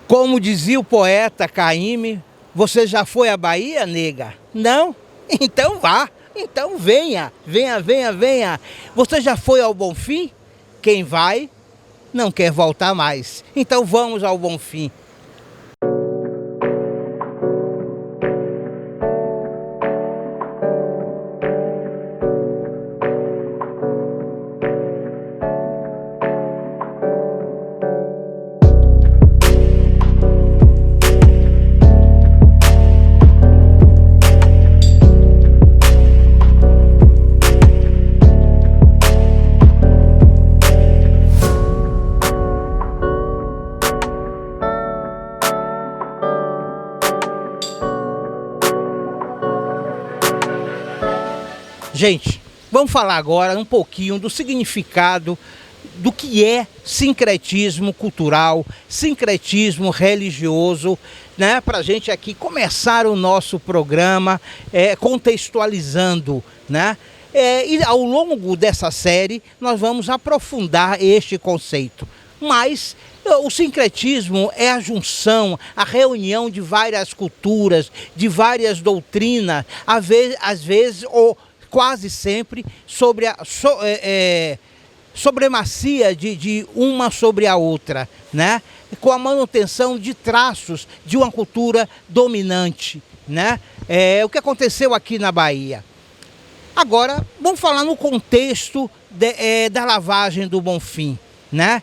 Como dizia o poeta Caíme, você já foi à Bahia, nega? Não? Então vá. Então venha, venha, venha, venha. Você já foi ao Bonfim? Quem vai não quer voltar mais. Então vamos ao Bonfim. Gente, vamos falar agora um pouquinho do significado do que é sincretismo cultural, sincretismo religioso, né? Para a gente aqui começar o nosso programa contextualizando, né? E ao longo dessa série nós vamos aprofundar este conceito. Mas o sincretismo é a junção, a reunião de várias culturas, de várias doutrinas, às vezes ou quase sempre sobre a supremacia de uma sobre a outra, né? Com a manutenção de traços de uma cultura dominante, né? O que aconteceu aqui na Bahia. Agora, vamos falar no contexto da lavagem do Bonfim, né?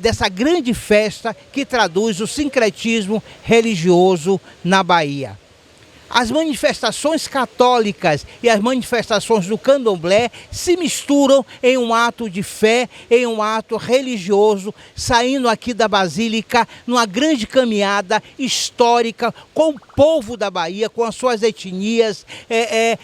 Dessa grande festa que traduz o sincretismo religioso na Bahia. As manifestações católicas e as manifestações do candomblé se misturam em um ato de fé, em um ato religioso, saindo aqui da Basílica numa grande caminhada histórica com o povo da Bahia, com as suas etnias,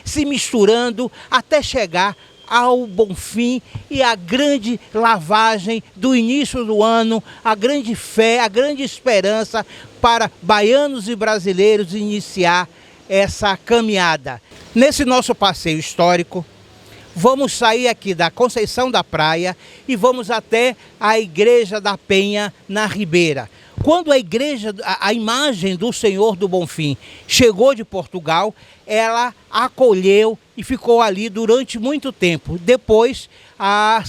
se misturando até chegar ao Bonfim e a grande lavagem do início do ano, a grande fé, a grande esperança para baianos e brasileiros iniciar essa caminhada. Nesse nosso passeio histórico, vamos sair aqui da Conceição da Praia e vamos até a Igreja da Penha, na Ribeira. Quando a imagem do Senhor do Bonfim chegou de Portugal, ela acolheu e ficou ali durante muito tempo. Depois,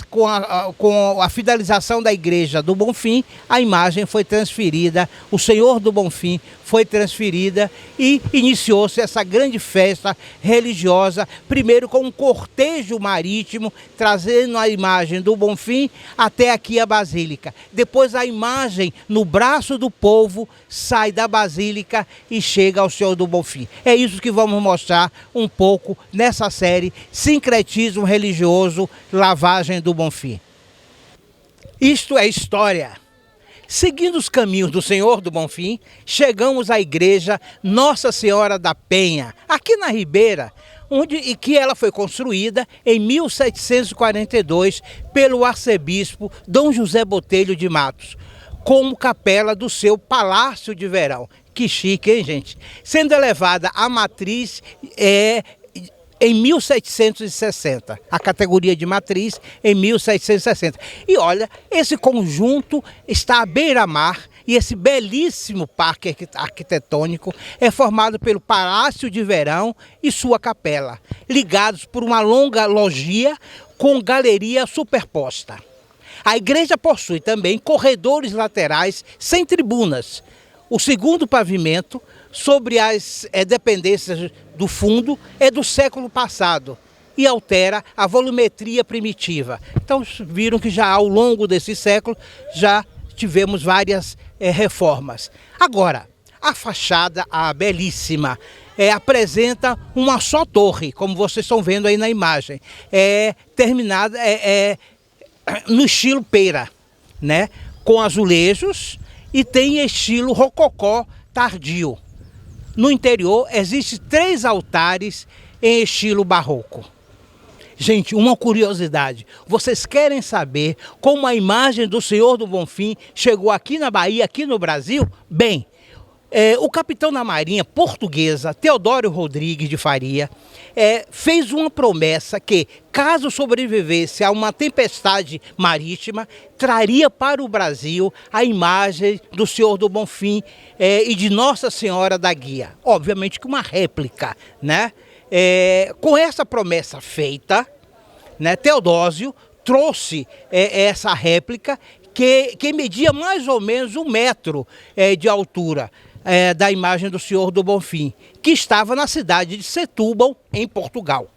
com a finalização da Igreja do Bonfim, a imagem foi transferida, o Senhor do Bonfim foi transferida e iniciou-se essa grande festa religiosa, primeiro com um cortejo marítimo, trazendo a imagem do Bonfim até aqui a Basílica. Depois a imagem no braço do povo sai da Basílica e chega ao Senhor do Bonfim. É isso que vamos mostrar um pouco nessa série Sincretismo Religioso, Lavagem do Bonfim. Isto é história. Seguindo os caminhos do Senhor do Bonfim, chegamos à igreja Nossa Senhora da Penha, aqui na Ribeira, que ela foi construída em 1742 pelo arcebispo Dom José Botelho de Matos, como capela do seu Palácio de Verão. Que chique, hein, gente? Sendo elevada à matriz em 1760, a categoria de matriz em 1760. E olha, esse conjunto está à beira-mar e esse belíssimo parque arquitetônico é formado pelo Palácio de Verão e sua capela, ligados por uma longa loggia com galeria superposta. A igreja possui também corredores laterais sem tribunas. O segundo pavimento, sobre as dependências do fundo, é do século passado e altera a volumetria primitiva. Então viram que já ao longo desse século já tivemos várias reformas. Agora, a fachada, a belíssima, apresenta uma só torre, como vocês estão vendo aí na imagem. Terminada no estilo pera, né? Com azulejos e tem estilo rococó tardio. No interior existem 3 altares em estilo barroco. Gente, uma curiosidade, vocês querem saber como a imagem do Senhor do Bonfim chegou aqui na Bahia, aqui no Brasil? Bem, O capitão da Marinha Portuguesa, Teodório Rodrigues de Faria, fez uma promessa que, caso sobrevivesse a uma tempestade marítima, traria para o Brasil a imagem do Senhor do Bonfim e de Nossa Senhora da Guia. Obviamente que uma réplica, né? Com essa promessa feita, né, Teodósio trouxe essa réplica que media mais ou menos 1 metro de altura. Da imagem do Senhor do Bonfim, que estava na cidade de Setúbal, em Portugal.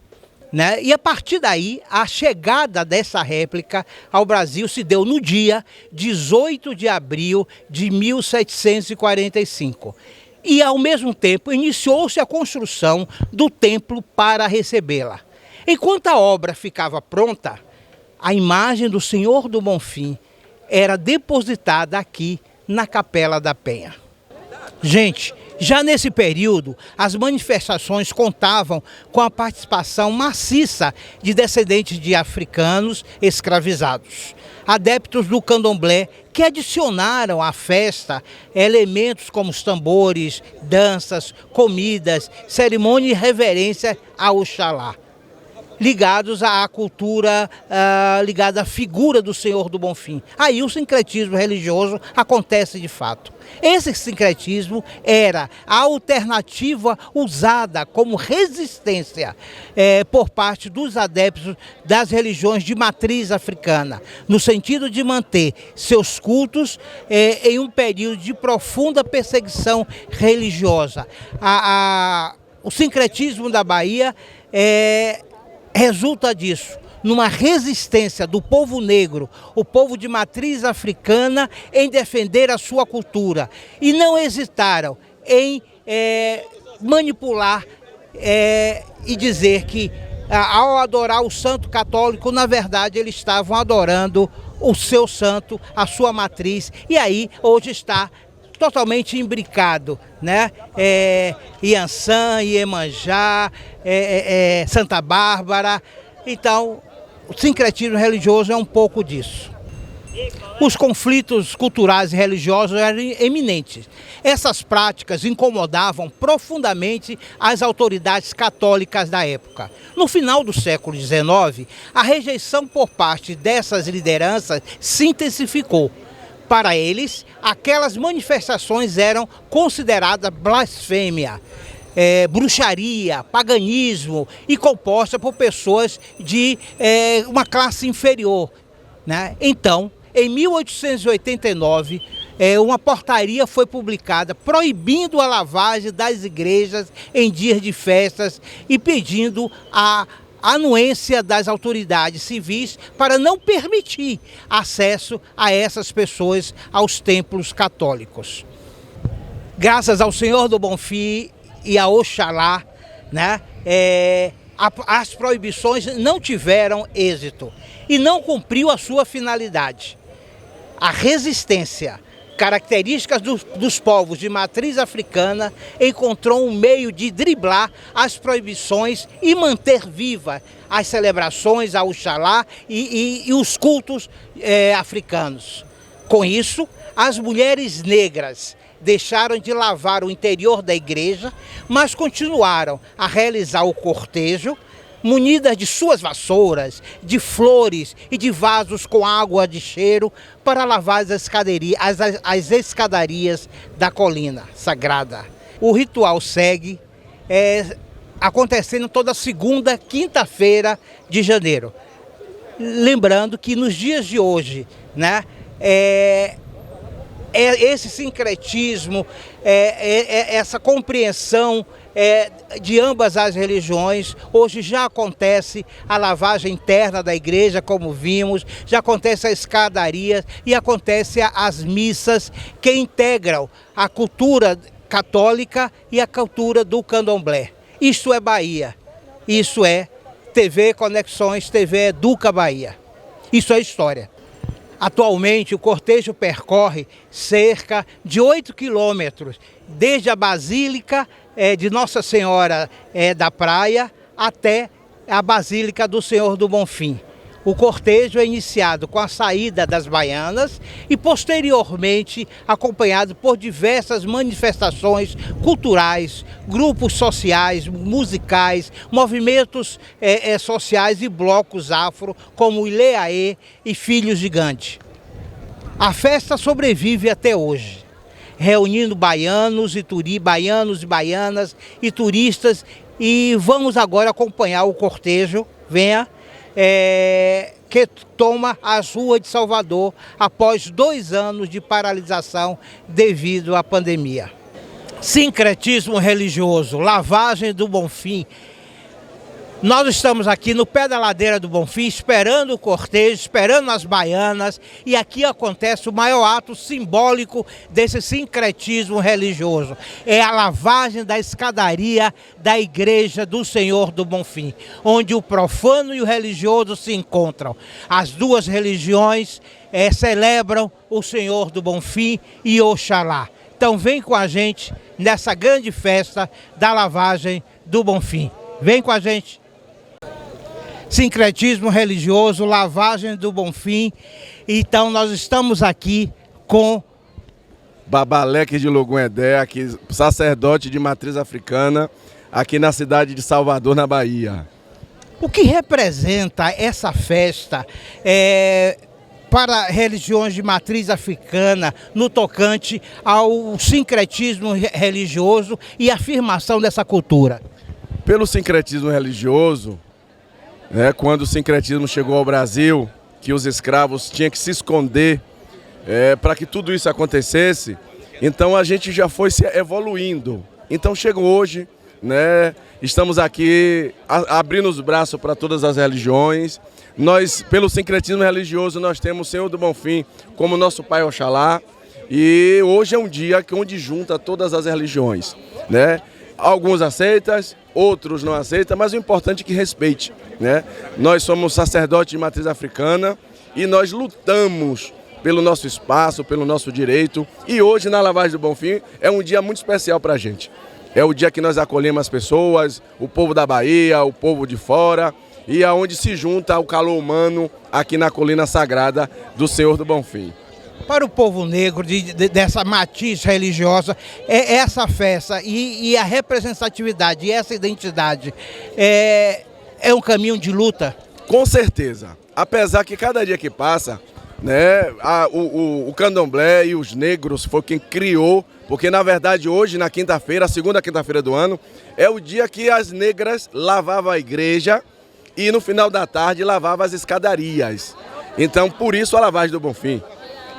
Né? E a partir daí, a chegada dessa réplica ao Brasil se deu no dia 18 de abril de 1745. E, ao mesmo tempo, iniciou-se a construção do templo para recebê-la. Enquanto a obra ficava pronta, a imagem do Senhor do Bonfim era depositada aqui na Capela da Penha. Gente, já nesse período, as manifestações contavam com a participação maciça de descendentes de africanos escravizados, adeptos do candomblé, que adicionaram à festa elementos como os tambores, danças, comidas, cerimônia e reverência a Oxalá, ligados à cultura, ligada à figura do Senhor do Bonfim. Aí o sincretismo religioso acontece de fato. Esse sincretismo era a alternativa usada como resistência por parte dos adeptos das religiões de matriz africana, no sentido de manter seus cultos em um período de profunda perseguição religiosa. O sincretismo da Bahia resulta disso, numa resistência do povo negro, o povo de matriz africana, em defender a sua cultura. E não hesitaram em manipular e dizer que, ao adorar o santo católico, na verdade eles estavam adorando o seu santo, a sua matriz, e aí hoje está totalmente imbricado, né? Iansã, Iemanjá, Santa Bárbara. Então, o sincretismo religioso é um pouco disso. Os conflitos culturais e religiosos eram eminentes. Essas práticas incomodavam profundamente as autoridades católicas da época. No final do século XIX, a rejeição por parte dessas lideranças se intensificou. Para eles, aquelas manifestações eram consideradas blasfêmia, bruxaria, paganismo e composta por pessoas de uma classe inferior, né? Então, em 1889, uma portaria foi publicada proibindo a lavagem das igrejas em dias de festas e pedindo a anuência das autoridades civis para não permitir acesso a essas pessoas aos templos católicos. Graças ao Senhor do Bonfim e a Oxalá, né, as proibições não tiveram êxito e não cumpriu a sua finalidade. A resistência, características dos povos de matriz africana, encontrou um meio de driblar as proibições e manter viva as celebrações a Oxalá e os cultos africanos. Com isso, as mulheres negras deixaram de lavar o interior da igreja, mas continuaram a realizar o cortejo, munidas de suas vassouras, de flores e de vasos com água de cheiro para lavar as escadarias da colina sagrada. O ritual segue acontecendo toda segunda, quinta-feira de janeiro. Lembrando que nos dias de hoje, né, esse sincretismo, essa compreensão de ambas as religiões, hoje já acontece a lavagem interna da igreja, como vimos, já acontece a escadaria e acontece as missas que integram a cultura católica e a cultura do candomblé. Isso é Bahia, isso é TV Conexões, TV Educa Bahia, isso é história. Atualmente, o cortejo percorre cerca de 8 quilômetros, desde a Basílica de Nossa Senhora da Praia até a Basílica do Senhor do Bonfim. O cortejo é iniciado com a saída das baianas e posteriormente acompanhado por diversas manifestações culturais, grupos sociais, musicais, movimentos sociais e blocos afro como o Ileaê e Filhos Gigante. A festa sobrevive até hoje, reunindo baianos e baianas e turistas, e vamos agora acompanhar o cortejo, que toma as ruas de Salvador após 2 anos de paralisação devido à pandemia. Sincretismo religioso, lavagem do Bonfim. Nós estamos aqui no pé da ladeira do Bonfim, esperando o cortejo, esperando as baianas, e aqui acontece o maior ato simbólico desse sincretismo religioso. É a lavagem da escadaria da Igreja do Senhor do Bonfim, onde o profano e o religioso se encontram. As duas religiões celebram o Senhor do Bonfim e Oxalá. Então vem com a gente nessa grande festa da lavagem do Bonfim. Vem com a gente. Sincretismo religioso, lavagem do Bonfim. Então nós estamos aqui com Babaleque de Logunedé, aqui, sacerdote de matriz africana, aqui na cidade de Salvador, na Bahia. O que representa essa festa para religiões de matriz africana no tocante ao sincretismo religioso e afirmação dessa cultura? Pelo sincretismo religioso, quando o sincretismo chegou ao Brasil, que os escravos tinham que se esconder para que tudo isso acontecesse, então a gente já foi se evoluindo. Então chegou hoje, estamos aqui abrindo os braços para todas as religiões. Nós, pelo sincretismo religioso, nós temos o Senhor do Bonfim como nosso Pai Oxalá, e hoje é um dia onde junta todas as religiões, Alguns aceitam, outros não aceitam, mas o importante é que respeite, Nós somos sacerdotes de matriz africana e nós lutamos pelo nosso espaço, pelo nosso direito. E hoje, na Lavagem do Bonfim, é um dia muito especial para a gente. É o dia que nós acolhemos as pessoas, o povo da Bahia, o povo de fora, e aonde se junta o calor humano aqui na colina sagrada do Senhor do Bonfim. Para o povo negro, dessa matriz religiosa, essa festa e a representatividade e essa identidade é um caminho de luta? Com certeza. Apesar que cada dia que passa, o candomblé e os negros foi quem criou, porque na verdade hoje, na quinta-feira, a segunda quinta-feira do ano, é o dia que as negras lavavam a igreja e no final da tarde lavavam as escadarias. Então, por isso a Lavagem do Bonfim.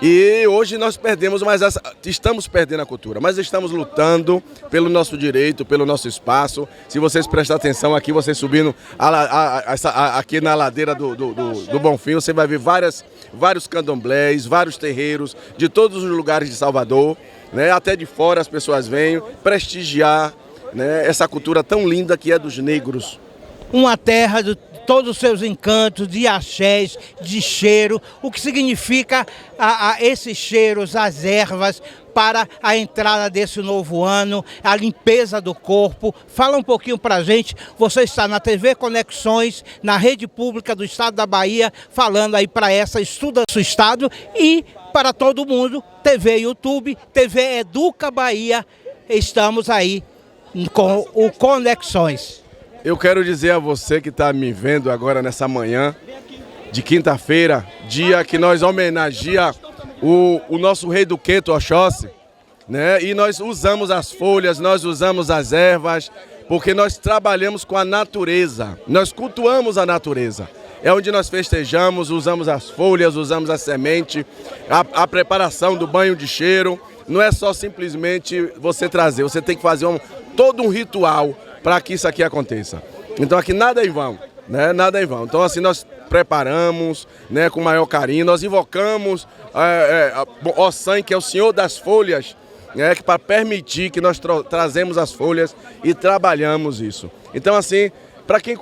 E hoje nós perdemos, estamos perdendo a cultura, mas estamos lutando pelo nosso direito, pelo nosso espaço. Se vocês prestarem atenção aqui, vocês subindo aqui na ladeira do Bonfim, você vai ver vários candomblés, vários terreiros de todos os lugares de Salvador, até de fora as pessoas vêm prestigiar, essa cultura tão linda que é dos negros. Uma terra de todos os seus encantos, de axés, de cheiro, o que significa esses cheiros, as ervas, para a entrada desse novo ano, a limpeza do corpo. Fala um pouquinho para a gente, você está na TV Conexões, na rede pública do estado da Bahia, falando aí para essa Estuda Seu Estado e para todo mundo, TV YouTube, TV Educa Bahia, estamos aí com o Conexões. Eu quero dizer a você que está me vendo agora nessa manhã de quinta-feira, dia que nós homenageamos o nosso rei do Quento, Oxóssi, e nós usamos as folhas, nós usamos as ervas, porque nós trabalhamos com a natureza, nós cultuamos a natureza. É onde nós festejamos, usamos as folhas, usamos a semente, a preparação do banho de cheiro. Não é só simplesmente você trazer, você tem que fazer todo um ritual para que isso aqui aconteça. Então aqui nada é em vão, Nada é em vão. Então assim nós preparamos, com maior carinho, nós invocamos Ossan, que é o Senhor das Folhas, para permitir que nós trazemos as folhas e trabalhamos isso. Então assim, para quem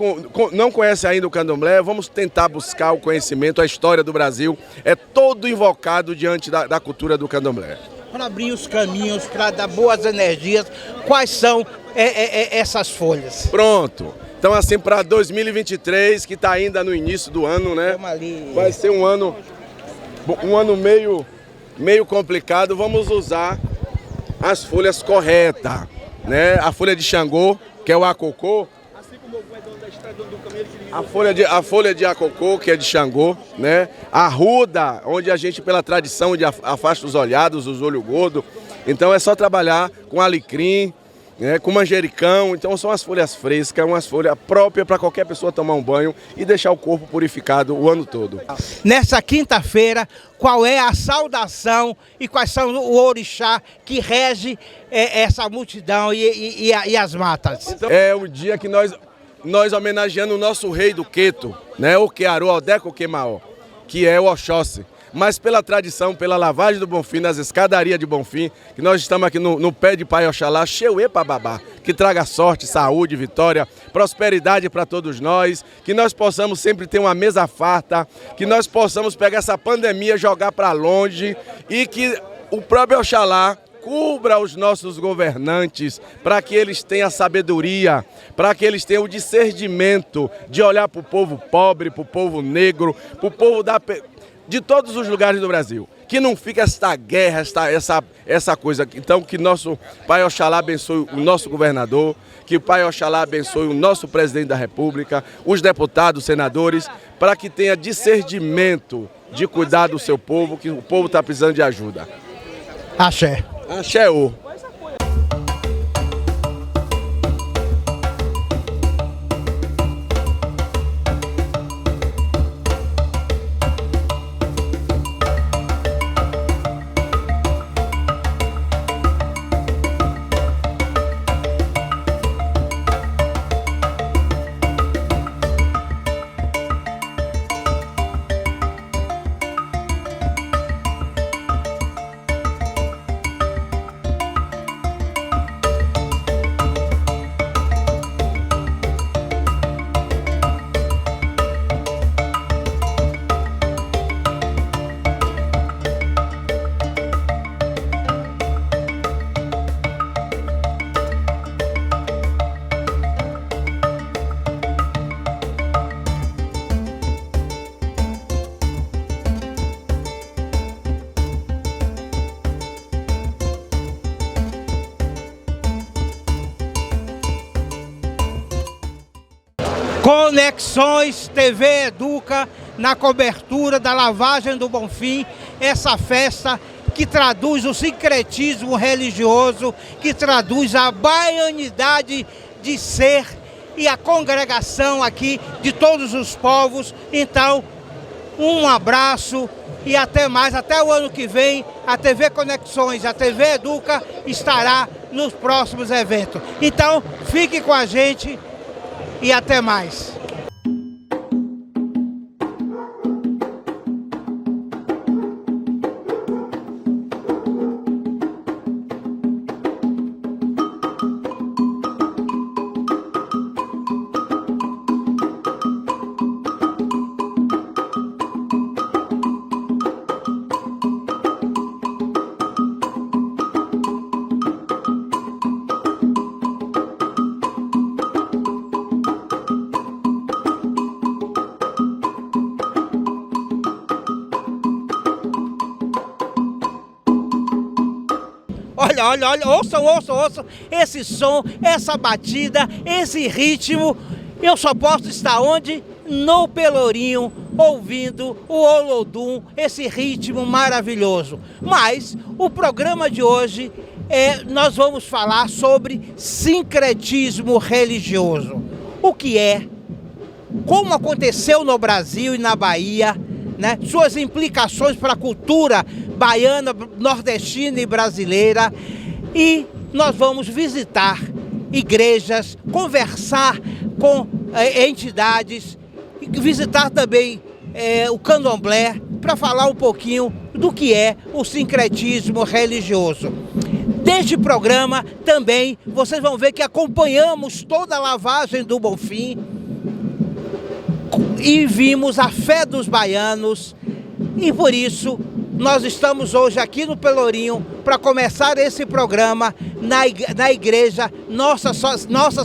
não conhece ainda o candomblé, vamos tentar buscar o conhecimento, a história do Brasil, é todo invocado diante da cultura do candomblé. Para abrir os caminhos, para dar boas energias, quais são essas folhas? Pronto. Então, assim, para 2023, que está ainda no início do ano, né? Vai ser um ano meio complicado. Vamos usar as folhas corretas, né? A folha de Xangô, que é o acocô. A folha de acocô, que é de Xangô, né? A ruda, onde a gente, pela tradição, onde afasta os olhados, os olhos gordos. Então é só trabalhar com alecrim, né, com manjericão. Então são as folhas frescas, umas folhas próprias para qualquer pessoa tomar um banho e deixar o corpo purificado o ano todo. Nessa quinta-feira, qual é a saudação e quais são o orixá que rege essa multidão e as matas? Então, é um dia que nós homenageando o nosso rei do Queto, né, o Quearu Aldeco Quemaó, que é o Oxóssi. Mas pela tradição, pela lavagem do Bonfim, nas escadarias de Bonfim, que nós estamos aqui no pé de Pai Oxalá, Xeuê Pababá, que traga sorte, saúde, vitória, prosperidade para todos nós, que nós possamos sempre ter uma mesa farta, que nós possamos pegar essa pandemia, jogar para longe e que o próprio Oxalá cubra os nossos governantes para que eles tenham sabedoria, para que eles tenham o discernimento de olhar para o povo pobre, para o povo negro, para o povo de todos os lugares do Brasil. Que não fique esta guerra, essa coisa. Então, que nosso Pai Oxalá abençoe o nosso governador, que o Pai Oxalá abençoe o nosso presidente da República, os deputados, senadores, para que tenha discernimento de cuidar do seu povo, que o povo está precisando de ajuda. Axé. Axé-ô. Conexões TV Educa na cobertura da lavagem do Bonfim, essa festa que traduz o sincretismo religioso, que traduz a baianidade de ser e a congregação aqui de todos os povos. Então, um abraço e até mais, até o ano que vem. A TV Conexões, a TV Educa estará nos próximos eventos. Então, fique com a gente e até mais. Olha, ouçam esse som, essa batida, esse ritmo. Eu só posso estar onde? No Pelourinho, ouvindo o Olodum, esse ritmo maravilhoso. Mas o programa de hoje nós vamos falar sobre sincretismo religioso. O que é? Como aconteceu no Brasil e na Bahia, né? Suas implicações para a cultura baiana, nordestina e brasileira. E nós vamos visitar igrejas, conversar com entidades, visitar também o candomblé, para falar um pouquinho do que é o sincretismo religioso. Deste programa também vocês vão ver que acompanhamos toda a lavagem do Bonfim e vimos a fé dos baianos, e por isso nós estamos hoje aqui no Pelourinho para começar esse programa na igreja Nossa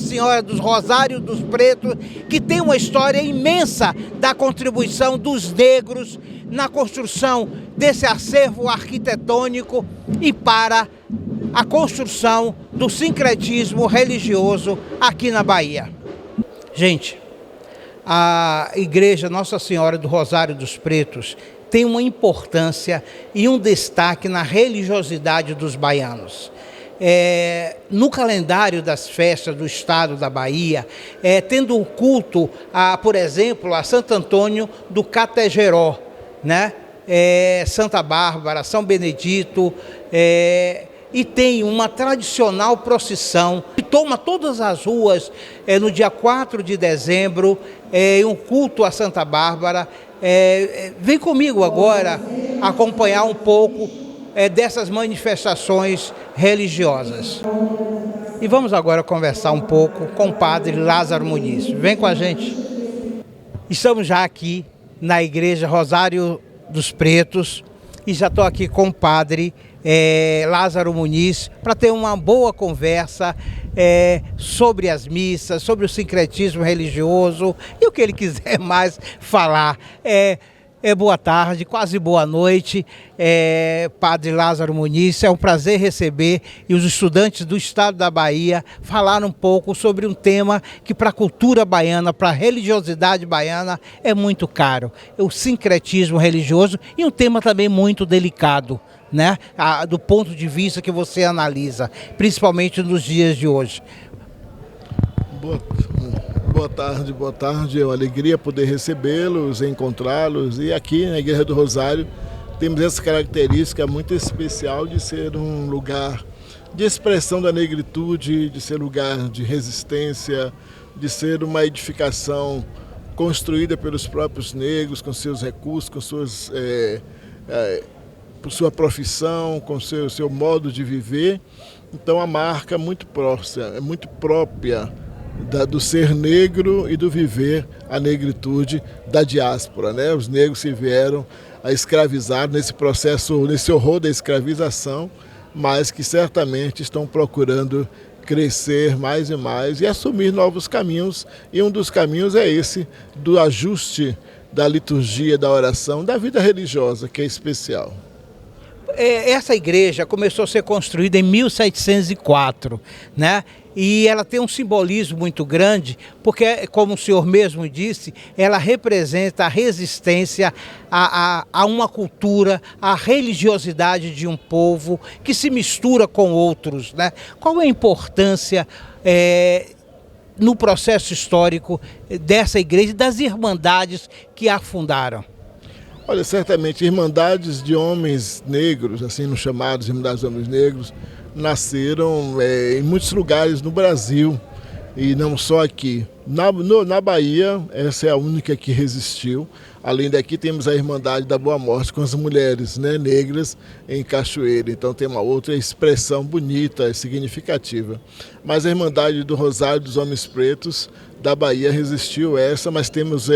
Senhora dos Rosários dos Pretos, que tem uma história imensa da contribuição dos negros na construção desse acervo arquitetônico e para a construção do sincretismo religioso aqui na Bahia. Gente, a igreja Nossa Senhora do Rosário dos Pretos tem uma importância e um destaque na religiosidade dos baianos. No calendário das festas do estado da Bahia, tendo o culto, por exemplo, a Santo Antônio do Categeró, né? Santa Bárbara, São Benedito, e tem uma tradicional procissão que toma todas as ruas no dia 4 de dezembro, um culto a Santa Bárbara. Vem comigo agora acompanhar um pouco dessas manifestações religiosas. E vamos agora conversar um pouco com o padre Lázaro Muniz. Vem com a gente. Estamos já aqui na igreja Rosário dos Pretos e já estou aqui com o padre Lázaro Muniz para ter uma boa conversa sobre as missas, sobre o sincretismo religioso e o que ele quiser mais falar. Boa tarde, quase boa noite, padre Lázaro Muniz. É um prazer receber e os estudantes do estado da Bahia falar um pouco sobre um tema que para a cultura baiana, para a religiosidade baiana é muito caro, o sincretismo religioso, e um tema também muito delicado, né? Do ponto de vista que você analisa, principalmente nos dias de hoje. Boa tarde, é uma alegria poder recebê-los, encontrá-los, e aqui na Igreja do Rosário temos essa característica muito especial de ser um lugar de expressão da negritude, de ser lugar de resistência, de ser uma edificação construída pelos próprios negros, com seus recursos, com por sua profissão, com seu modo de viver. Então a marca muito próxima, é muito própria do ser negro e do viver a negritude da diáspora, né? Os negros se vieram a escravizar nesse processo, nesse horror da escravização, mas que certamente estão procurando crescer mais e mais e assumir novos caminhos, e um dos caminhos é esse do ajuste da liturgia, da oração, da vida religiosa, que é especial. Essa igreja começou a ser construída em 1704, né? E ela tem um simbolismo muito grande, porque, como o senhor mesmo disse, ela representa a resistência a uma cultura, a religiosidade de um povo que se mistura com outros, né? Qual é a importância no processo histórico dessa igreja e das irmandades que a fundaram? Olha, certamente, irmandades de homens negros, assim nos chamados irmandades de homens negros, nasceram em muitos lugares no Brasil e não só aqui. Na Bahia, essa é a única que resistiu. Além daqui temos a Irmandade da Boa Morte com as mulheres, né, negras em Cachoeira. Então tem uma outra expressão bonita, significativa. Mas a Irmandade do Rosário dos Homens Pretos da Bahia resistiu essa, mas temos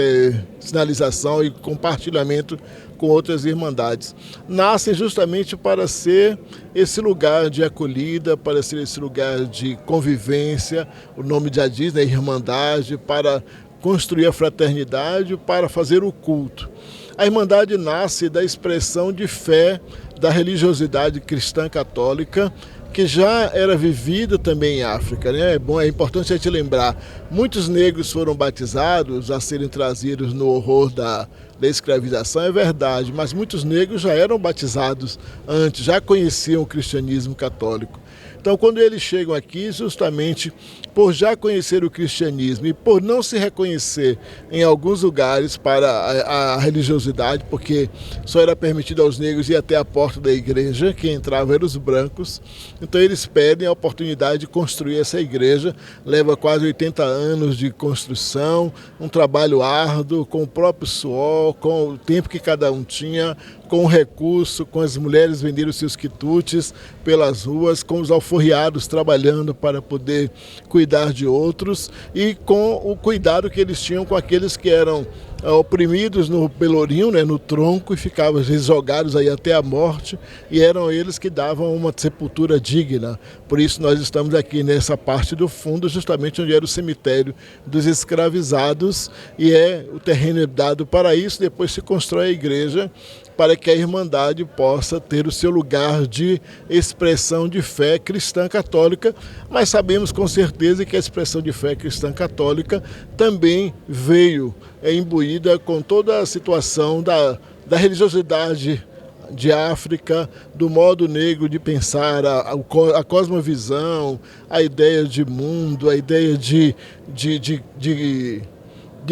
sinalização e compartilhamento com outras irmandades. Nascem justamente para ser esse lugar de acolhida, para ser esse lugar de convivência, o nome já diz, né, irmandade, para construir a fraternidade, para fazer o culto. A Irmandade nasce da expressão de fé da religiosidade cristã católica, que já era vivida também em África, né? É importante a gente lembrar, muitos negros foram batizados a serem trazidos no horror da escravização, é verdade, mas muitos negros já eram batizados antes, já conheciam o cristianismo católico. Então, quando eles chegam aqui, justamente por já conhecer o cristianismo e por não se reconhecer em alguns lugares para a religiosidade, porque só era permitido aos negros ir até a porta da igreja, quem entrava eram os brancos, então eles pedem a oportunidade de construir essa igreja. Leva quase 80 anos de construção, um trabalho árduo, com o próprio suor, com o tempo que cada um tinha, com o recurso, com as mulheres vendendo seus quitutes pelas ruas, com os alforriados trabalhando para poder cuidar de outros e com o cuidado que eles tinham com aqueles que eram oprimidos no pelourinho, né, no tronco, e ficavam às vezes jogados aí até a morte, e eram eles que davam uma sepultura digna. Por isso nós estamos aqui nessa parte do fundo, justamente onde era o cemitério dos escravizados, e o terreno é dado para isso. Depois se constrói a igreja para que a Irmandade possa ter o seu lugar de expressão de fé cristã católica, mas sabemos com certeza que a expressão de fé cristã católica também veio imbuída com toda a situação da religiosidade de África, do modo negro de pensar, a cosmovisão, a ideia de mundo, a ideia de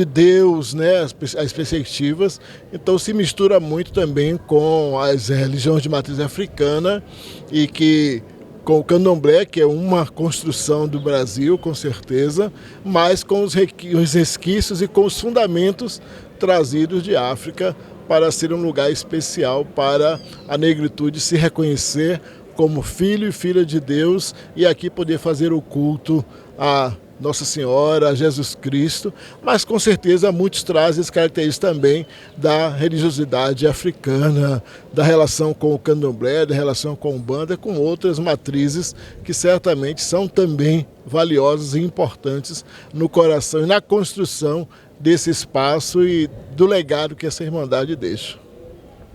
Deus, né, as perspectivas. Então se mistura muito também com as religiões de matriz africana, e que com o candomblé, que é uma construção do Brasil, com certeza, mas com os resquícios e com os fundamentos trazidos de África para ser um lugar especial para a negritude se reconhecer como filho e filha de Deus, e aqui poder fazer o culto a Nossa Senhora, a Jesus Cristo, mas com certeza muitos trazem as características também da religiosidade africana, da relação com o candomblé, da relação com a Umbanda, com outras matrizes que certamente são também valiosas e importantes no coração e na construção desse espaço e do legado que essa Irmandade deixa.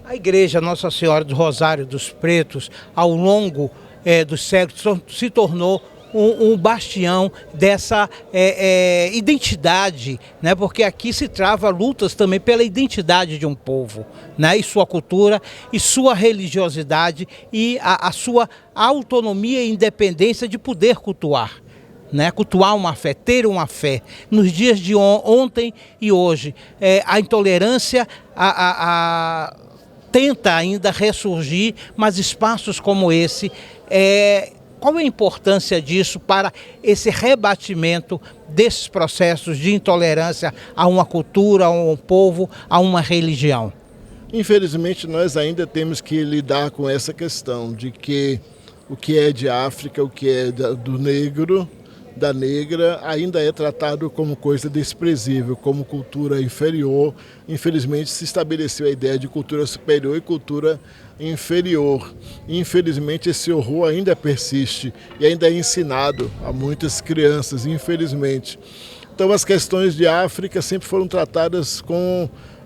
A igreja Nossa Senhora do Rosário dos Pretos, ao longo dos séculos, se tornou um bastião dessa identidade, né? Porque aqui se trava lutas também pela identidade de um povo, né? E sua cultura, e sua religiosidade, e a sua autonomia e independência de poder cultuar. Né, cultuar uma fé, ter uma fé. Nos dias de ontem e hoje, a intolerância tenta ainda ressurgir, mas espaços como esse, qual é a importância disso para esse rebatimento desses processos de intolerância a uma cultura, a um povo, a uma religião? Infelizmente nós ainda temos que lidar com essa questão de que o que é de África, o que é do negro, da negra, ainda é tratado como coisa desprezível, como cultura inferior. Infelizmente se estabeleceu a ideia de cultura superior e cultura inferior. Infelizmente esse horror ainda persiste e ainda é ensinado a muitas crianças, infelizmente. Então as questões de África sempre foram tratadas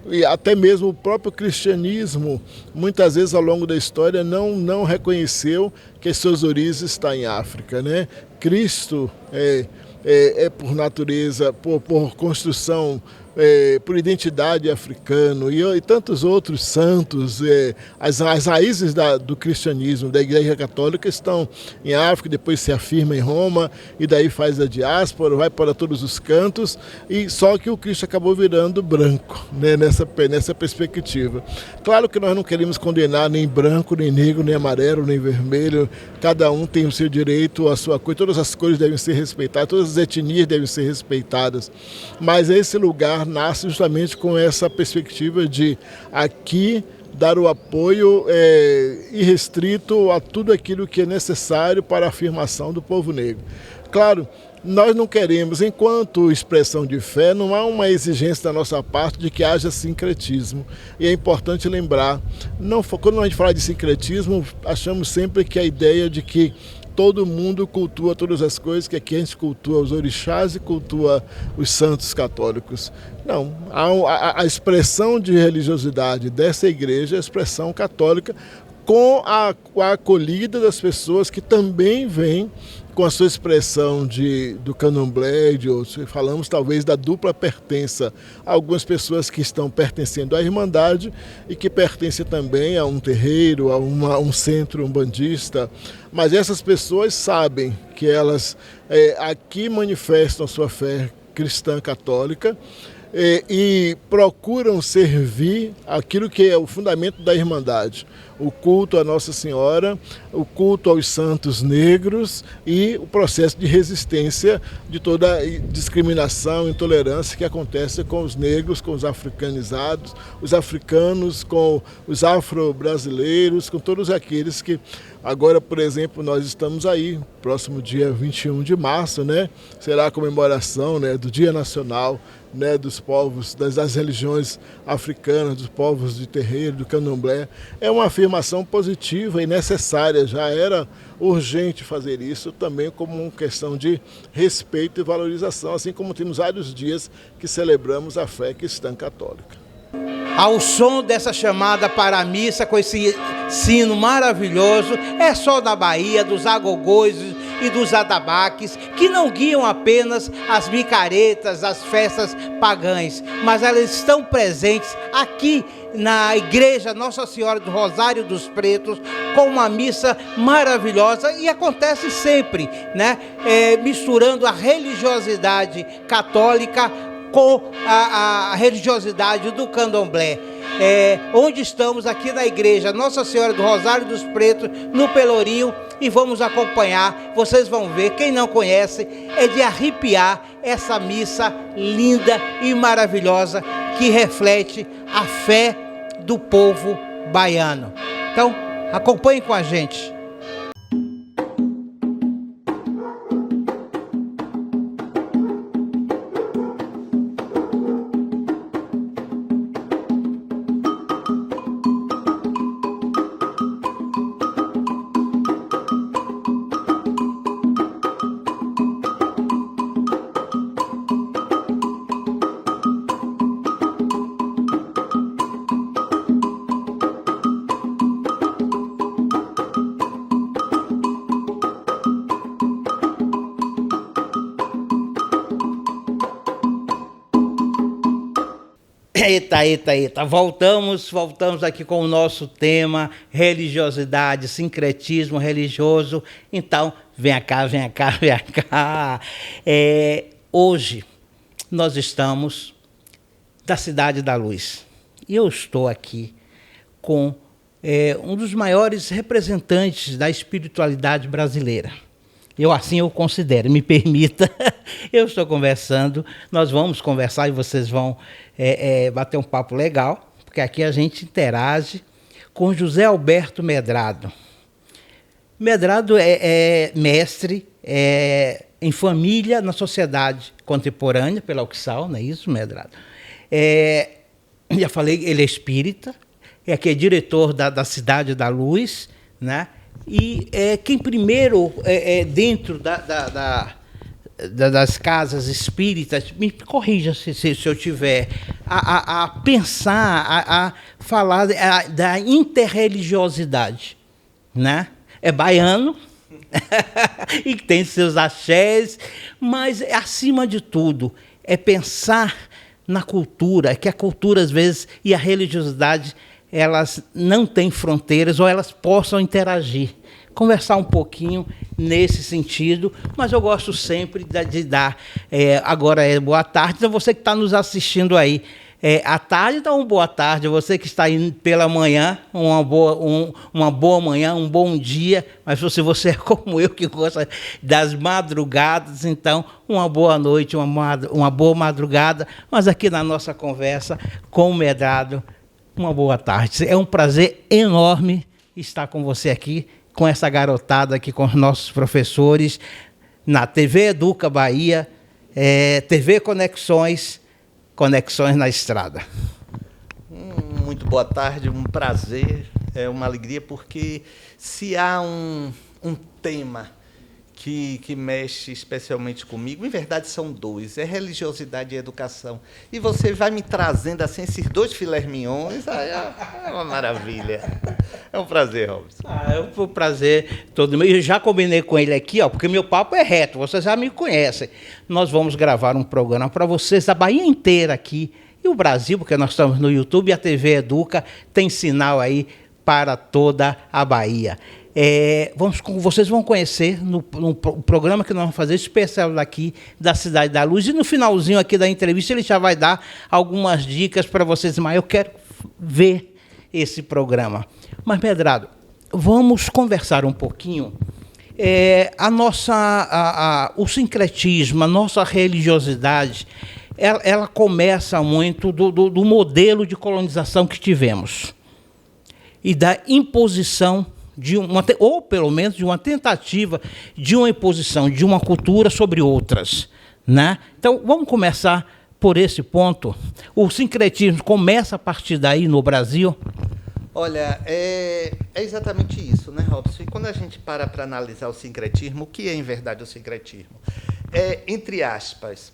e até mesmo o próprio cristianismo, muitas vezes ao longo da história, não reconheceu que as suas origens estão em África, né? Cristo é por natureza, por construção, por identidade africano, e tantos outros santos. As raízes do cristianismo, da Igreja Católica, estão em África, depois se afirma em Roma, e daí faz a diáspora, vai para todos os cantos, e só que o Cristo acabou virando branco, né, nessa perspectiva. Claro que nós não queremos condenar nem branco, nem negro, nem amarelo, nem vermelho. Cada um tem o seu direito, a sua cor, todas as cores devem ser respeitadas, todas as etnias devem ser respeitadas, mas esse lugar nasce justamente com essa perspectiva de aqui dar o apoio irrestrito a tudo aquilo que é necessário para a afirmação do povo negro. Claro, nós não queremos, enquanto expressão de fé, não há uma exigência da nossa parte de que haja sincretismo. E é importante lembrar, quando a gente fala de sincretismo, achamos sempre que a ideia de que todo mundo cultua todas as coisas, que aqui a gente cultua os orixás e cultua os santos católicos. Não, a expressão de religiosidade dessa igreja é a expressão católica, com a acolhida das pessoas que também vêm com a sua expressão do candomblé e de outros. Falamos talvez da dupla pertença. Algumas pessoas que estão pertencendo à Irmandade e que pertencem também a um terreiro, a um centro umbandista. Mas essas pessoas sabem que elas aqui manifestam sua fé cristã católica, e procuram servir aquilo que é o fundamento da Irmandade, o culto a Nossa Senhora, o culto aos santos negros e o processo de resistência de toda a discriminação e intolerância que acontece com os negros, com os africanizados, os africanos, com os afro-brasileiros, com todos aqueles que agora, por exemplo, nós estamos aí, próximo dia 21 de março, né? Será a comemoração, né, do Dia Nacional né, dos povos, das religiões africanas, dos povos de terreiro, do candomblé. É uma afirmação positiva e necessária, já era urgente fazer isso também como uma questão de respeito e valorização, assim como temos vários dias que celebramos a fé cristã católica. Ao som dessa chamada para a missa, com esse sino maravilhoso, é só da Bahia, dos agogôs e dos atabaques, que não guiam apenas as micaretas, as festas pagãs, mas elas estão presentes aqui na igreja Nossa Senhora do Rosário dos Pretos, com uma missa maravilhosa, e acontece sempre, né? Misturando a religiosidade católica com a religiosidade do candomblé. Onde estamos aqui na igreja Nossa Senhora do Rosário dos Pretos, no Pelourinho, e vamos acompanhar. Vocês vão ver, quem não conhece, é de arrepiar essa missa linda e maravilhosa que reflete a fé do povo baiano. Então, acompanhem com a gente. Eita. Voltamos aqui com o nosso tema, religiosidade, sincretismo religioso. Então, vem cá. Hoje, nós estamos da Cidade da Luz. E eu estou aqui com um dos maiores representantes da espiritualidade brasileira. Assim eu considero, me permita. Eu estou conversando, nós vamos conversar e vocês vão bater um papo legal, porque aqui a gente interage com José Alberto Medrado. Medrado é mestre em família na sociedade contemporânea, pela UXAL, não é isso, Medrado? Já falei, ele é espírita, aqui é diretor da Cidade da Luz, né? E quem primeiro, dentro das casas espíritas, me corrija se eu tiver, a pensar, a falar da interreligiosidade, né? É baiano e tem seus axés, mas, acima de tudo, é pensar na cultura, que a cultura, às vezes, e a religiosidade, elas não têm fronteiras, ou elas possam interagir. Conversar um pouquinho nesse sentido, mas eu gosto sempre de dar, agora boa tarde, então você que está nos assistindo aí, à tarde, então boa tarde, você que está indo pela manhã, uma boa manhã, um bom dia, mas se você é como eu, que gosta das madrugadas, então uma boa noite, uma boa madrugada, mas aqui na nossa conversa com o Medrado, uma boa tarde. É um prazer enorme estar com você aqui, com essa garotada aqui, com os nossos professores, na TV Educa Bahia, TV Conexões na Estrada. Muito boa tarde, um prazer, uma alegria, porque se há um tema que mexe especialmente comigo, em verdade são dois, é religiosidade e educação. E você vai me trazendo assim esses dois filés mignons, é uma maravilha. É um prazer, Robson. É um prazer todo meu. Eu já combinei com ele aqui, porque meu papo é reto, vocês já me conhecem. Nós vamos gravar um programa para vocês, a Bahia inteira aqui, e o Brasil, porque nós estamos no YouTube, e a TV Educa tem sinal aí para toda a Bahia. Vocês vão conhecer no programa que nós vamos fazer especial daqui da Cidade da Luz, e no finalzinho aqui da entrevista ele já vai dar algumas dicas para vocês, mas eu quero ver esse programa. Mas, Medrado, vamos conversar um pouquinho. O sincretismo, a nossa religiosidade, ela começa muito do modelo de colonização que tivemos e da imposição ou pelo menos de uma tentativa de uma imposição de uma cultura sobre outras, né? Então, vamos começar por esse ponto? O sincretismo começa a partir daí no Brasil? Olha, é exatamente isso, né, Robson? E quando a gente para analisar o sincretismo, o que é, em verdade, o sincretismo? É, entre aspas,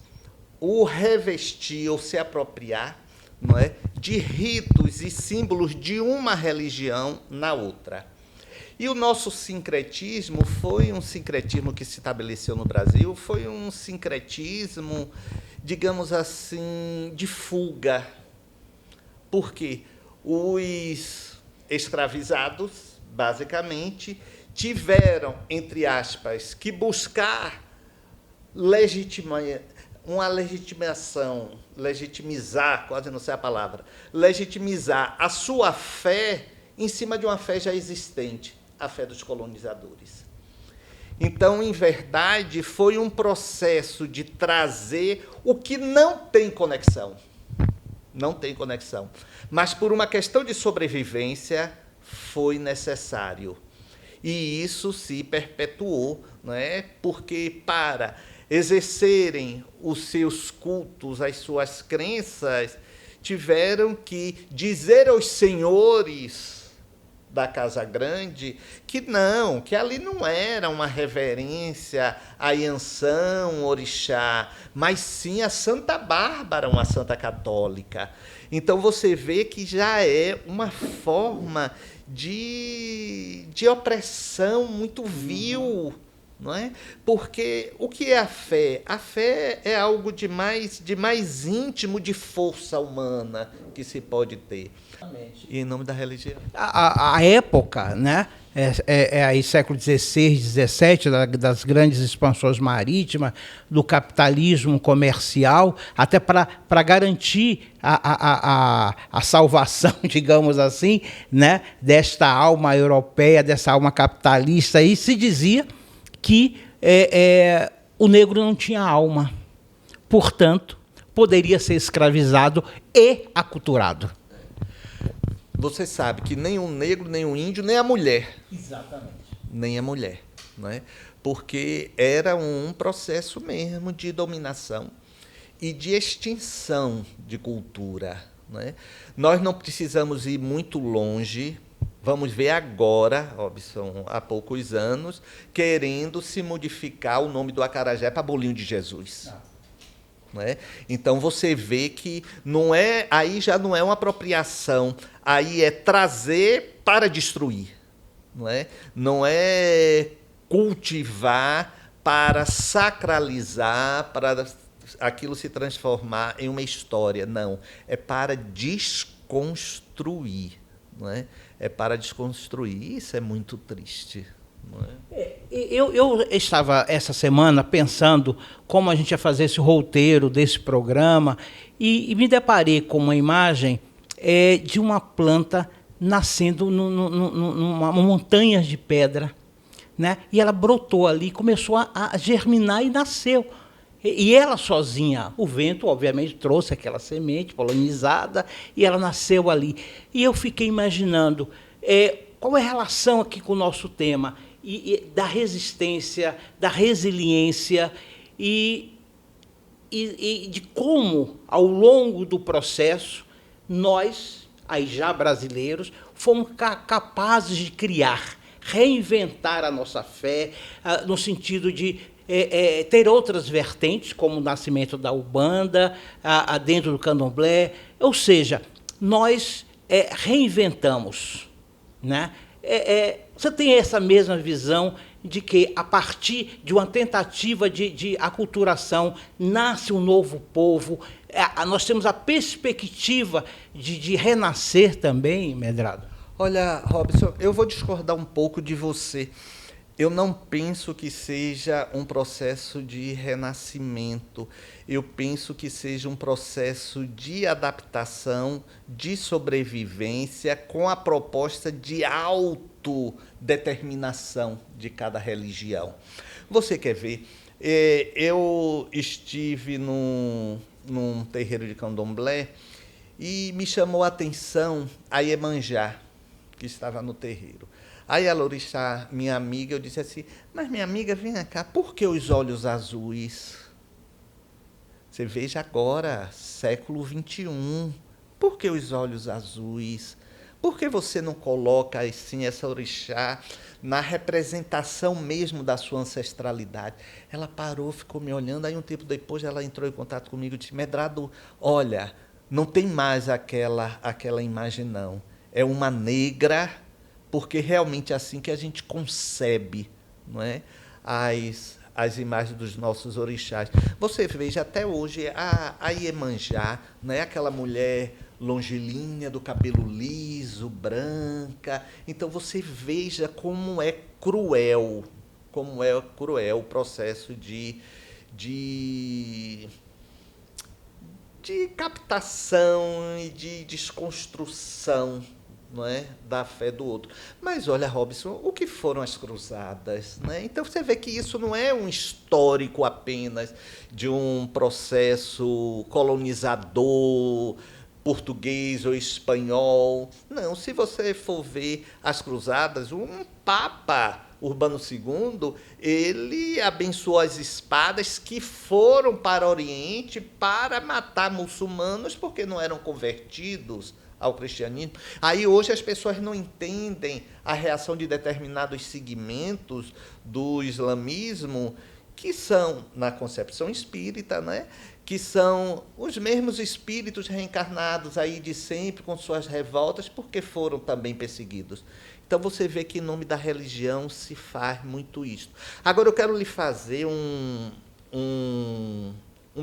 o revestir ou se apropriar, não é, de ritos e símbolos de uma religião na outra. E o nosso sincretismo foi um sincretismo que se estabeleceu no Brasil, foi um sincretismo, digamos assim, de fuga. Por quê? Os escravizados, basicamente, tiveram, entre aspas, que buscar uma legitimação, legitimizar, quase não sei a palavra, legitimizar a sua fé em cima de uma fé já existente, a fé dos colonizadores. Então, em verdade, foi um processo de trazer o que não tem conexão. Não tem conexão. Mas, por uma questão de sobrevivência, foi necessário. E isso se perpetuou, não é? Porque, para exercerem os seus cultos, as suas crenças, tiveram que dizer aos senhores da Casa Grande que não, que ali não era uma reverência a Iansã, um orixá, mas sim a Santa Bárbara, uma santa católica. Então você vê que já é uma forma de opressão muito vil, não é? Porque o que é a fé? A fé é algo de mais íntimo, de força humana que se pode ter. E em nome da religião. A época, né? É aí século XVI, XVII, das grandes expansões marítimas, do capitalismo comercial, até para garantir a salvação, digamos assim, né? Desta alma europeia, dessa alma capitalista. E se dizia que o negro não tinha alma, portanto, poderia ser escravizado e aculturado. Você sabe que nem o negro, nem o índio, nem a mulher. Exatamente. Nem a mulher, não é? Porque era um processo mesmo de dominação e de extinção de cultura, não é? Nós não precisamos ir muito longe. Vamos ver agora, Robson, há poucos anos, querendo se modificar o nome do acarajé para Bolinho de Jesus. Não é? Então você vê que aí já não é uma apropriação, aí é trazer para destruir. Não é cultivar para sacralizar, para aquilo se transformar em uma história. Não, é para desconstruir. Não é? É para desconstruir. Isso é muito triste. Não é? Eu estava essa semana pensando como a gente ia fazer esse roteiro desse programa e me deparei com uma imagem de uma planta nascendo numa montanha de pedra, né? E ela brotou ali, começou a germinar e nasceu. E ela sozinha, o vento, obviamente, trouxe aquela semente polinizada e ela nasceu ali. E eu fiquei imaginando qual é a relação aqui com o nosso tema, e da resistência, da resiliência e de como, ao longo do processo, nós, aí já brasileiros, fomos capazes de criar, reinventar a nossa fé, no sentido de ter outras vertentes, como o nascimento da Umbanda, dentro do Candomblé. Ou seja, nós reinventamos, né? Você tem essa mesma visão de que, a partir de uma tentativa de aculturação, nasce um novo povo? Nós temos a perspectiva de renascer também, Medrado? Olha, Robson, eu vou discordar um pouco de você. Eu não penso que seja um processo de renascimento. Eu penso que seja um processo de adaptação, de sobrevivência, com a proposta de autodeterminação de cada religião. Você quer ver? Eu estive num terreiro de candomblé e me chamou a atenção a Iemanjá, que estava no terreiro. Aí a orixá, minha amiga, eu disse assim, mas minha amiga, vem cá, por que os olhos azuis? Você veja agora, século XXI, por que os olhos azuis? Por que você não coloca assim essa orixá na representação mesmo da sua ancestralidade? Ela parou, ficou me olhando, aí um tempo depois ela entrou em contato comigo e disse: Medrado, olha, não tem mais aquela imagem não. É uma negra, porque realmente é assim que a gente concebe, não é? As imagens dos nossos orixás. Você veja até hoje a Iemanjá, né? Aquela mulher longilínea, do cabelo liso, branca. Então você veja como é cruel o processo de captação e de desconstrução, não é, da fé do outro. Mas olha, Robson, o que foram as cruzadas, né? Então você vê que isso não é um histórico apenas de um processo colonizador português ou espanhol. Não, se você for ver as cruzadas, um Papa Urbano II, ele abençoou as espadas que foram para o Oriente para matar muçulmanos porque não eram convertidos ao cristianismo. Aí hoje as pessoas não entendem a reação de determinados segmentos do islamismo, que são, na concepção espírita, né, que são os mesmos espíritos reencarnados aí de sempre, com suas revoltas, porque foram também perseguidos. Então você vê que em nome da religião se faz muito isso. Agora eu quero lhe fazer um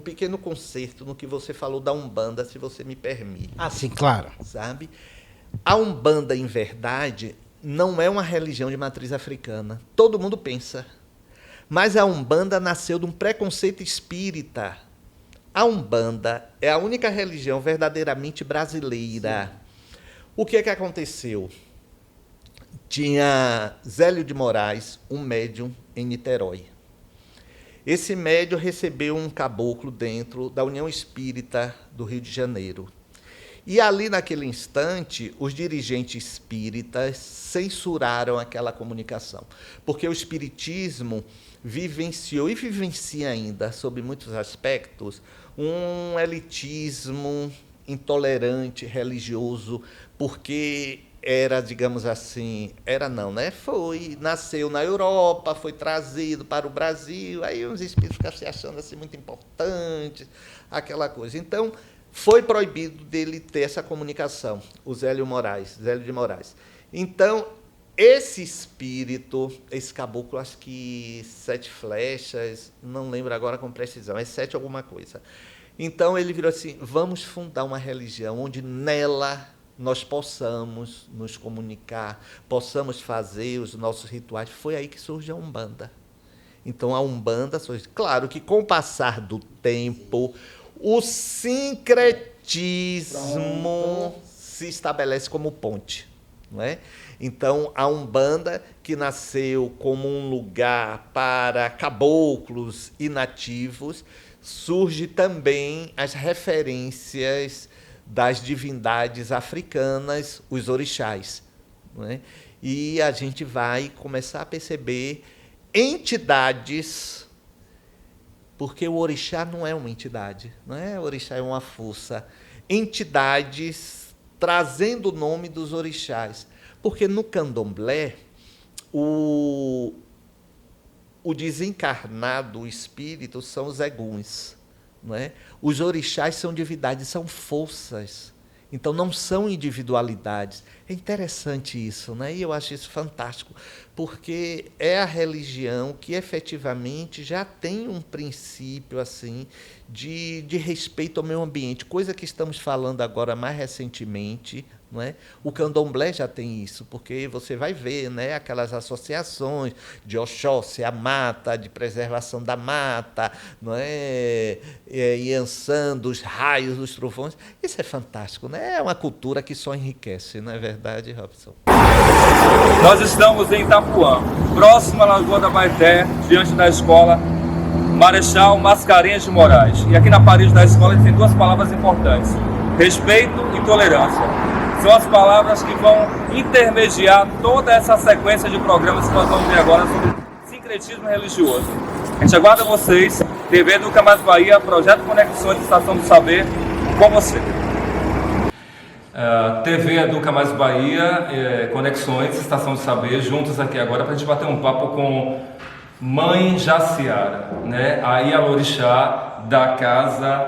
pequeno concerto no que você falou da Umbanda, se você me permite. Ah, sim, claro. Sabe? A Umbanda, em verdade, não é uma religião de matriz africana. Todo mundo pensa. Mas a Umbanda nasceu de um preconceito espírita. A Umbanda é a única religião verdadeiramente brasileira. Sim. O que é que aconteceu? Tinha Zélio de Moraes, um médium em Niterói. Esse médium recebeu um caboclo dentro da União Espírita do Rio de Janeiro. E ali, naquele instante, os dirigentes espíritas censuraram aquela comunicação, porque o espiritismo vivenciou e vivencia ainda, sob muitos aspectos, um elitismo intolerante, religioso, porque era, digamos assim, era não, né? Nasceu na Europa, foi trazido para o Brasil, aí os espíritos ficam se achando assim muito importantes, aquela coisa. Então, foi proibido dele ter essa comunicação, o Zélio de Moraes. Então, esse espírito, esse caboclo, acho que 7 flechas, não lembro agora com precisão, é 7 alguma coisa. Então, ele virou assim: vamos fundar uma religião onde nela nós possamos nos comunicar, possamos fazer os nossos rituais. Foi aí que surge a Umbanda. Então, a Umbanda surge. Claro que, com o passar do tempo, o sincretismo se estabelece como ponte, não é? Então, a Umbanda, que nasceu como um lugar para caboclos e nativos, surge também as referências das divindades africanas, os orixás, não é? E a gente vai começar a perceber entidades, porque o orixá não é uma entidade, não é? O orixá é uma força. Entidades trazendo o nome dos orixás. Porque no candomblé, o desencarnado, o espírito, são os eguns, não é? Os orixás são divindades, são forças. Então, não são individualidades. É interessante isso, né? E eu acho isso fantástico, porque é a religião que efetivamente já tem um princípio assim de respeito ao meio ambiente, coisa que estamos falando agora mais recentemente, não é? O candomblé já tem isso, porque você vai ver, né, aquelas associações de Oxóssi, a mata, de preservação da mata, não é? Iansã, dos raios, dos trovões. Isso é fantástico, né? É uma cultura que só enriquece, não é verdade, Robson? Nós estamos em Itapuã, próximo à Lagoa da Baeté, diante da escola Marechal Mascarenhas de Moraes. E aqui na parede da escola tem 2 palavras importantes: respeito e tolerância. São as palavras que vão intermediar toda essa sequência de programas que nós vamos ver agora sobre sincretismo religioso. A gente aguarda vocês, TV Educa Mais Bahia, Projeto Conexões, Estação do Saber, com você. TV Educa Mais Bahia, Conexões, Estação do Saber, juntos aqui agora para a gente bater um papo com Mãe Jaciara, né? A Ialorixá da Casa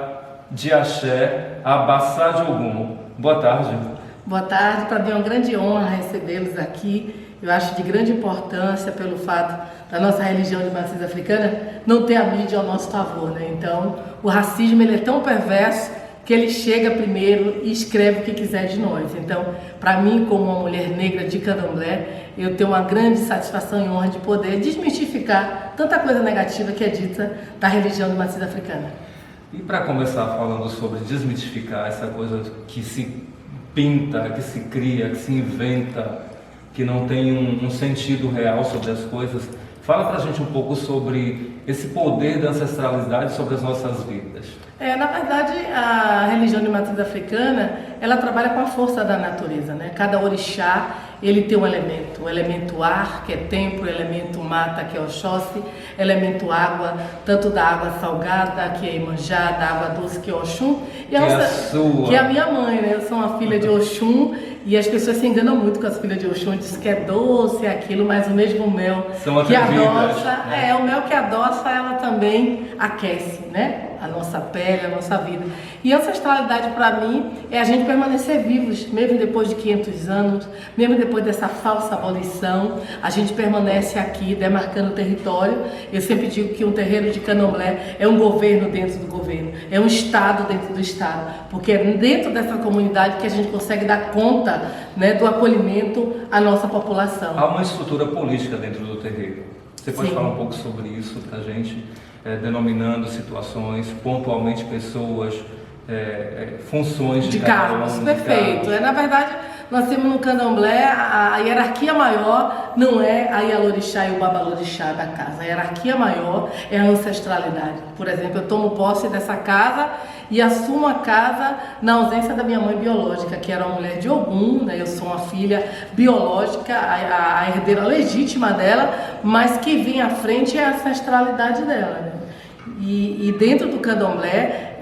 de Axé, Abassá de Ogum. Boa tarde. Boa tarde, para mim é uma grande honra recebê-los aqui. Eu acho de grande importância pelo fato da nossa religião de matriz africana não ter a mídia ao nosso favor, né? Então, o racismo ele é tão perverso que ele chega primeiro e escreve o que quiser de nós. Então, para mim, como uma mulher negra de candomblé, eu tenho uma grande satisfação e honra de poder desmistificar tanta coisa negativa que é dita da religião de matriz africana. E para começar falando sobre desmitificar essa coisa que se pinta, que se cria, que se inventa, que não tem um sentido real sobre as coisas, fala pra gente um pouco sobre esse poder da ancestralidade sobre as nossas vidas. Na verdade, a religião de matriz africana, ela trabalha com a força da natureza, né? Cada orixá, ele tem um elemento. O elemento ar, que é tempo, o elemento mata, que é Oxóssi, elemento água, tanto da água salgada, que é Imanjá, da água doce, que é Oxum, que é a minha mãe, né? Eu sou uma filha de Oxum, e as pessoas se enganam muito com as filhas de Oxum, dizem que é doce, é aquilo, mas o mesmo mel que adoça, né? O mel que adoça, ela também aquece, né? A nossa pele, a nossa vida. E a ancestralidade para mim é a gente permanecer vivos, mesmo depois de 500 anos, mesmo depois dessa falsa abolição, a gente permanece aqui demarcando o território. Eu sempre digo que um terreiro de candomblé é um governo dentro do governo, é um estado dentro do estado, porque é dentro dessa comunidade que a gente consegue dar conta, né, do acolhimento à nossa população. Há uma estrutura política dentro do terreiro. Você pode Sim. falar um pouco sobre isso para a gente, denominando situações, pontualmente pessoas, funções de cargos, perfeito. Na verdade, nós temos no candomblé a hierarquia maior não é a Ialorixá e o Babalorixá da casa. A hierarquia maior é a ancestralidade. Por exemplo, eu tomo posse dessa casa e assumo a casa na ausência da minha mãe biológica, que era uma mulher de Ogum, né? Eu sou uma filha biológica, a herdeira legítima dela, mas que vem à frente é a ancestralidade dela, né? E dentro do candomblé,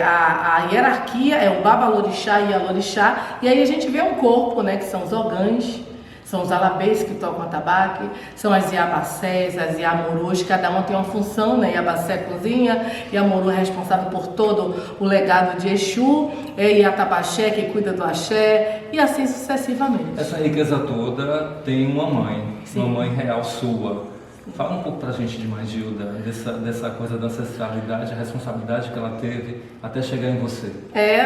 a hierarquia é o Babalorixá e Ialorixá, e aí a gente vê um corpo, né, que são os ogãs, são os alabês que tocam atabaque, são as iabacés, as iamorôs, cada um tem uma função, né? Iabacé cozinha, Iamorô é responsável por todo o legado de Exu, e Atabaxé que cuida do axé, e assim sucessivamente. Essa riqueza toda tem uma mãe, Sim. uma mãe real sua. Fala um pouco pra gente de Magilda, dessa coisa da ancestralidade, a responsabilidade que ela teve até chegar em você.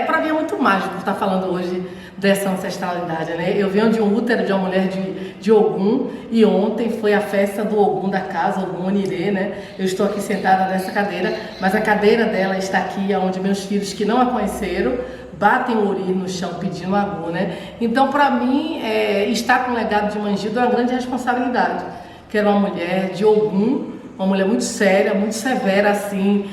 Para mim é muito mágico estar falando hoje dessa ancestralidade, né? Eu venho de um útero de uma mulher de Ogum, e ontem foi a festa do Ogum da casa, Ogum Onirê, né? Eu estou aqui sentada nessa cadeira, mas a cadeira dela está aqui, onde meus filhos que não a conheceram batem o ori no chão pedindo agô, né? Então, para mim, estar com o legado de Magilda é uma grande responsabilidade. Que era uma mulher de Ogum, uma mulher muito séria, muito severa, assim,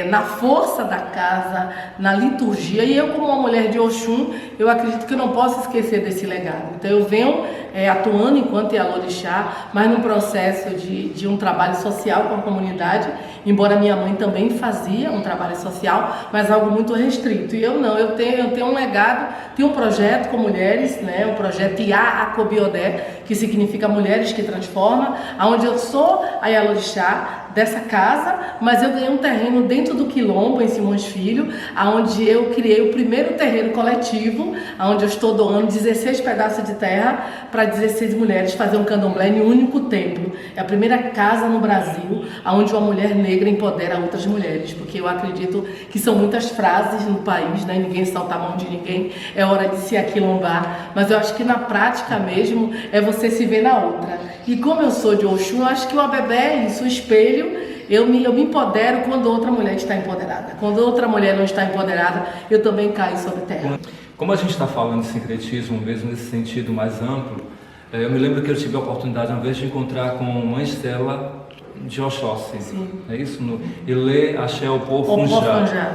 na força da casa, na liturgia. E eu, como uma mulher de Oxum, eu acredito que eu não posso esquecer desse legado. Então eu venho atuando enquanto Ialorixá, mas num processo de um trabalho social com a comunidade, embora minha mãe também fazia um trabalho social, mas algo muito restrito. E eu não, eu tenho um legado, tenho um projeto com mulheres, né, um projeto Iá Acobiodé, que significa Mulheres que Transformam, onde eu sou a Ialorixá dessa casa, mas eu ganhei um terreno dentro do Quilombo, em Simões Filho, onde eu criei o primeiro terreiro coletivo, onde eu estou doando 16 pedaços de terra para 16 mulheres fazer um candomblé em um único templo. É a primeira casa no Brasil onde uma mulher negra empodera outras mulheres, porque eu acredito que são muitas frases no país, né? Ninguém solta a mão de ninguém, é hora de se aquilombar, mas eu acho que na prática mesmo é você se ver na outra. E como eu sou de Oxum, eu acho que o Abebé é isso, o espelho. Eu me empodero quando outra mulher está empoderada. Quando outra mulher não está empoderada, eu também caio sobre terra. Como a gente está falando de sincretismo mesmo nesse sentido mais amplo, eu me lembro que eu tive a oportunidade uma vez de encontrar com Mãe Estela de Oxóssi. Sim. É isso? No Ilê Axé Opô Funjá.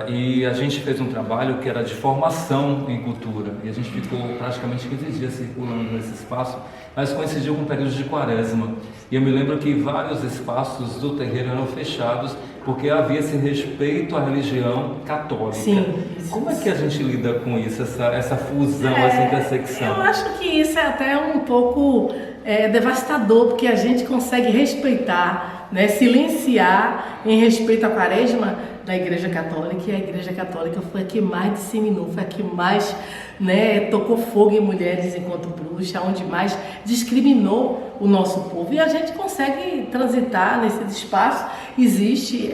E a gente fez um trabalho que era de formação em cultura, e a gente ficou praticamente 15 dias circulando nesse espaço, mas coincidiu com o período de quaresma, e eu me lembro que vários espaços do terreiro eram fechados, porque havia esse respeito à religião católica. Sim. Como é que a gente lida com isso, essa fusão, essa intersecção? Eu acho que isso é até um pouco devastador, porque a gente consegue respeitar, né, silenciar em respeito à quaresma da Igreja Católica, e a Igreja Católica foi a que mais disseminou, foi a que mais, né, tocou fogo em mulheres enquanto bruxa, onde mais discriminou o nosso povo, e a gente consegue transitar nesse espaço. Existe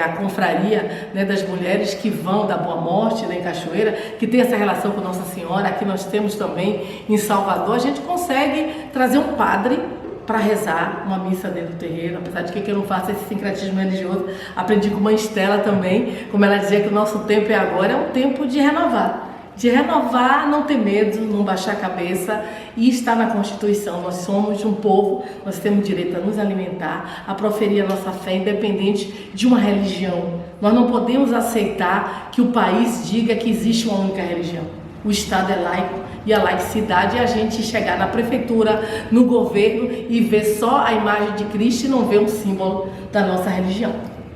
a confraria, né, das mulheres que vão da Boa Morte, né, em Cachoeira, que tem essa relação com Nossa Senhora. Aqui nós temos também em Salvador, a gente consegue trazer um padre para rezar uma missa dentro do terreiro, apesar de que eu não faço esse sincretismo religioso. Aprendi com Mãe Estela também, como ela dizia, que o nosso tempo agora é um tempo de renovar. De renovar, não ter medo, não baixar a cabeça, e está na Constituição. Nós somos um povo, nós temos direito a nos alimentar, a proferir a nossa fé, independente de uma religião. Nós não podemos aceitar que o país diga que existe uma única religião. O Estado é laico, e a laicidade é a gente chegar na prefeitura, no governo, e ver só a imagem de Cristo e não ver um símbolo da nossa religião.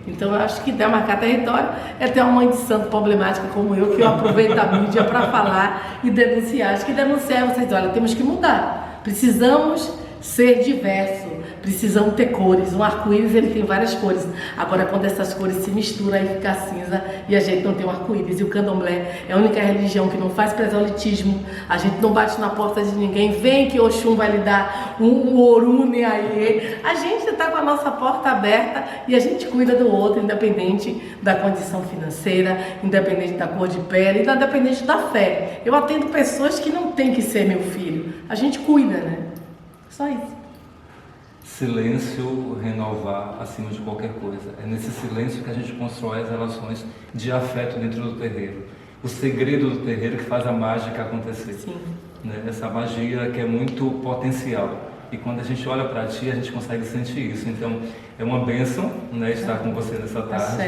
Então eu acho que demarcar território é ter uma mãe de santo problemática como eu, que eu aproveito a mídia para falar e denunciar. Acho que denunciar vocês, olha, temos que mudar, precisamos ser diversos, precisamos ter cores. Um arco-íris, ele tem várias cores. Agora, quando essas cores se misturam, aí fica cinza e a gente não tem um arco-íris. E o candomblé é a única religião que não faz proselitismo. A gente não bate na porta de ninguém, vem que Oxum vai lhe dar um orune aí. A gente está com a nossa porta aberta e a gente cuida do outro, independente da condição financeira, independente da cor de pele, independente da fé. Eu atendo pessoas que não têm que ser meu filho. A gente cuida, né? Só isso. Silêncio, renovar acima de qualquer coisa. É nesse silêncio que a gente constrói as relações de afeto dentro do terreiro. O segredo do terreiro que faz a mágica acontecer. Sim. Né? Essa magia que é muito potencial. E quando a gente olha para ti, a gente consegue sentir isso. Então, é uma bênção, né, estar com você nessa tarde.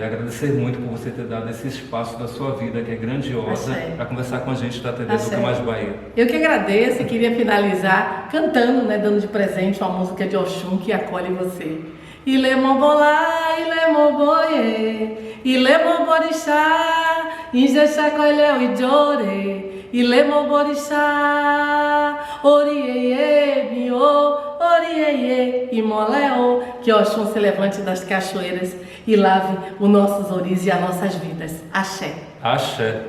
Agradecer muito por você ter dado esse espaço da sua vida, que é grandiosa, para conversar com a gente da TV Nunca Mais Bahia. Eu que agradeço e queria finalizar cantando, né, dando de presente uma música de Oxum que acolhe você. Ile mobolá, ile moboye, ile moborixá, injexá coelheu e jore. Ile moborixá, orieye, miô, orieye, imoleo. Que Oxum se levante das cachoeiras e lave os nossos ouris e as nossas vidas. Axé. Axé.